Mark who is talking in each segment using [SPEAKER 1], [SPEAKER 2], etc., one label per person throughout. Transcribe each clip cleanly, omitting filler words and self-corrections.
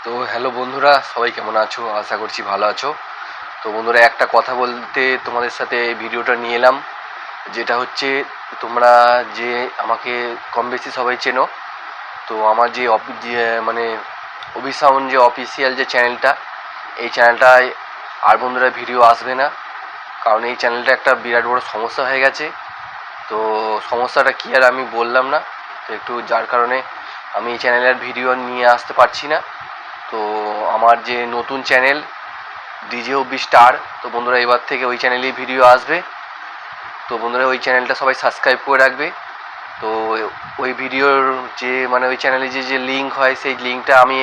[SPEAKER 1] তো হ্যালো বন্ধুরা, সবাই কেমন আছো? আশা করছি ভালো আছো। তো বন্ধুরা, একটা কথা বলতে তোমাদের সাথে ভিডিওটা নিয়ে এলাম, যেটা হচ্ছে তোমরা যে আমাকে কম বেশি সবাই চেনো। তো আমার যে মানে অভিসাউন্ড যে অফিসিয়াল যে চ্যানেলটা, এই চ্যানেলটায় আর বন্ধুরা ভিডিও আসবে না, কারণ এই চ্যানেলটা একটা বিরাট বড় সমস্যা হয়ে গেছে। তো সমস্যাটা কী আর আমি বললাম না, তো একটু যার কারণে আমি এই চ্যানেলের ভিডিও নিয়ে আসতে পারছি না। তো আমার যে নতুন চ্যানেল ডিজে অব্বি স্টার, তো বন্ধুরা এবার থেকে ওই চ্যানেলেই ভিডিও আসবে। তো বন্ধুরা ওই চ্যানেলটা সবাই সাবস্ক্রাইব করে রাখবে। তো ওই ভিডিওর যে মানে ওই চ্যানেলে যে লিঙ্ক হয়, সেই লিঙ্কটা আমি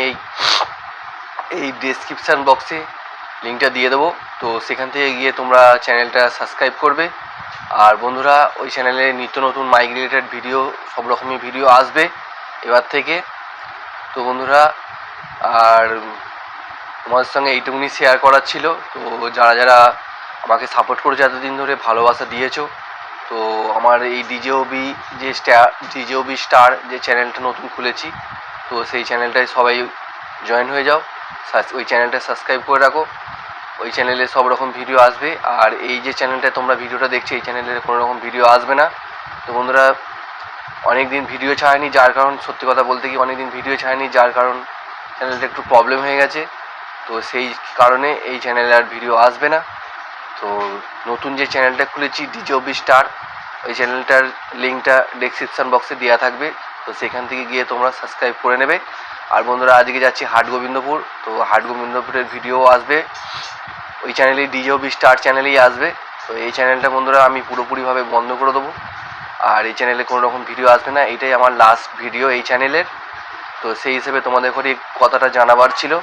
[SPEAKER 1] এই ডেসক্রিপশান বক্সে লিঙ্কটা দিয়ে দেবো। তো সেখান থেকে গিয়ে তোমরা চ্যানেলটা সাবস্ক্রাইব করবে। আর বন্ধুরা, ওই চ্যানেলে নিত্য নতুন মাইক রিলেটেড ভিডিও, সব রকমই ভিডিও আসবে এবার থেকে। তো বন্ধুরা, আর তোমাদের সঙ্গে এইটুকুনি শেয়ার করার ছিল। তো যারা যারা আমাকে সাপোর্ট করেছো এতদিন ধরে, ভালোবাসা দিয়েছো, তো আমার এই ডিজে অবি স্টার যে চ্যানেলটা নতুন খুলেছি, তো সেই চ্যানেলটায় সবাই জয়েন হয়ে যাও। ওই চ্যানেলটা সাবস্ক্রাইব করে রাখো। ওই চ্যানেলে সব রকম ভিডিও আসবে। আর এই যে চ্যানেলটায় তোমরা ভিডিওটা দেখছো, এই চ্যানেলে কোনো রকম ভিডিও আসবে না। তো বন্ধুরা, অনেক দিন ভিডিও ছাড়েনি, যার কারণ সত্যি কথা বলতে কি অনেক দিন ভিডিও ছাড়েনি, যার কারণ চ্যানেলটা একটু প্রবলেম হয়ে গেছে। তো সেই কারণে এই চ্যানেলে আর ভিডিও আসবে না। তো নতুন যে চ্যানেলটা খুলেছি ডিজে অবি স্টার, ওই চ্যানেলটার লিঙ্কটা ডেসক্রিপশান বক্সে দেওয়া থাকবে। তো সেখান থেকে গিয়ে তোমরা সাবস্ক্রাইব করে নেবে। আর বন্ধুরা, আজকে যাচ্ছি হাটগোবিন্দপুর, তো হাটগোবিন্দপুরের ভিডিও আসবে ওই চ্যানেলেই, ডিজে অবি স্টার চ্যানেলেই আসবে। তো এই চ্যানেলটা বন্ধুরা আমি পুরোপুরিভাবে বন্ধ করে দেবো, আর এই চ্যানেলে কোনো রকম ভিডিও আসবে না। এইটাই আমার লাস্ট ভিডিও এই চ্যানেলের। তো সেই হিসেবে তোমাদের ঘরে কথাটা জানাবার ছিল।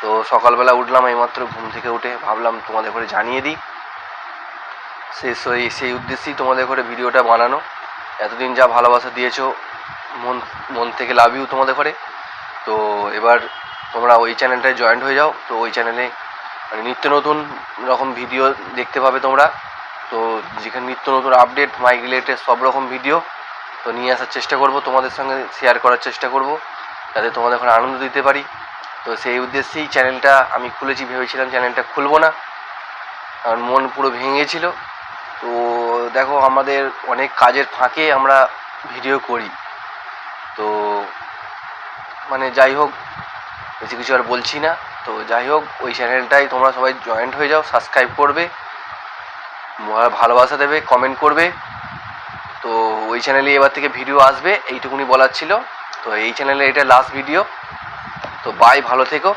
[SPEAKER 1] তো সকালবেলা উঠলাম, এইমাত্র ঘুম থেকে উঠে ভাবলাম তোমাদের ঘরে জানিয়ে দিই। সেই উদ্দেশ্যেই তোমাদের ঘরে ভিডিওটা বানানো। এতদিন যা ভালোবাসা দিয়েছো, মন মন থেকে লাভ ইউ তোমাদের ঘরে। তো এবার তোমরা ওই চ্যানেলটায় জয়েন্ট হয়ে যাও। তো ওই চ্যানেলে মানে নিত্য নতুন রকম ভিডিও দেখতে পাবে তোমরা। তো যেখানে নিত্য নতুন আপডেট মাইক রিলেটেড সব রকম ভিডিও তো নিয়ে আসার চেষ্টা করব, তোমাদের সঙ্গে শেয়ার করার চেষ্টা করব, যাতে তোমাদের এখন আনন্দ দিতে পারি। তো সেই উদ্দেশ্যেই চ্যানেলটা আমি খুলেছি। ভেবেছিলাম চ্যানেলটা খুলবো না, কারণ মন পুরো ভেঙে গেছিল। তো দেখো, আমাদের অনেক কাজের ফাঁকে আমরা ভিডিও করি। তো মানে যাই হোক, বেশি কিছু আর বলছি না। তো যাই হোক, ওই চ্যানেলটাই তোমরা সবাই জয়েন্ট হয়ে যাও, সাবস্ক্রাইব করবে, ভালোবাসা দেবে, কমেন্ট করবে। তো ওই চ্যানেলে এবার থেকে ভিডিও আসবে, এইটুকুনি বলার ছিল। তো এই চ্যানেলে এটা লাস্ট ভিডিও। তো বাই, ভালো থেকো।